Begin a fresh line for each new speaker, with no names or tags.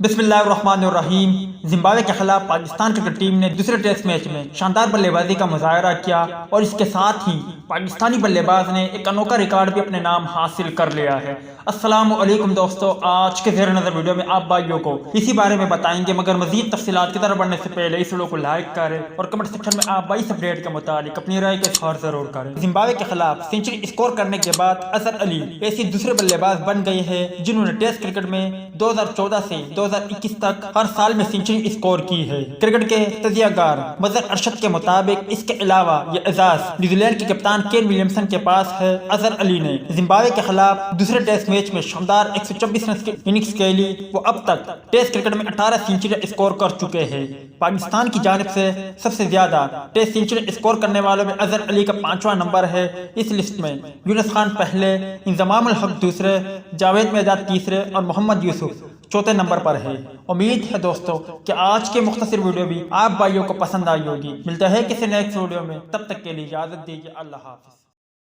بسم اللہ الرحمن الرحیم۔ زمبابوے کے خلاف پاکستان کرکٹ ٹیم نے دوسرے ٹیسٹ میچ میں شاندار بلے بازی کا مظاہرہ کیا اور اس کے ساتھ ہی پاکستانی بلے باز نے ایک انوکھا ریکارڈ بھی اپنے نام حاصل کر لیا ہے۔ السلام علیکم دوستو، آج کے زیر نظر ویڈیو میں آپ بھائیوں کو اسی بارے میں بتائیں گے، مگر مزید تفصیلات کی طرف بڑھنے سے پہلے اس ویڈیو کو لائک کریں اور کمنٹ سیکشن میں آپ بھائی اپڈیٹ کے متعلق اپنی رائے کا اظہار ضرور کریں۔ زمبابوے کے خلاف سینچری اسکور کرنے کے بعد اظہر علی ایسے دوسرے بلے باز بن گئے ہیں جنہوں نے ٹیسٹ کرکٹ میں 2014 سے 2021 تک ہر سال میں سینچری اسکور کی ہے۔ کرکٹ کے تجزیہ کار مظہر ارشد کے مطابق اس کے علاوہ یہ اعزاز نیوزی لینڈ کے کپتان کین ولیمسن کے پاس ہے۔ اظہر علی نے زمبابوے کے خلاف دوسرے ٹیسٹ میچ میں شاندار 124 رنز کی اننگز کھیلی۔ وہ اب تک ٹیسٹ کرکٹ میں 18 سینچریاں اسکور کر چکے ہیں۔ پاکستان کی جانب سے سب سے زیادہ ٹیسٹ سینچری اسکور کرنے والوں میں اظہر علی کا 5واں نمبر ہے۔ اس لسٹ میں یونس خان پہلے، انضمام الحق دوسرے، جاوید میداد تیسرے اور محمد یوسف چوتھے نمبر پر ہے۔ امید ہے دوستو کہ آج کے مختصر ویڈیو بھی آپ بھائیوں کو پسند آئی ہوگی۔ ملتا ہے کسی نیکسٹ ویڈیو میں، تب تک کے لیے اجازت دیجیے۔ اللہ حافظ۔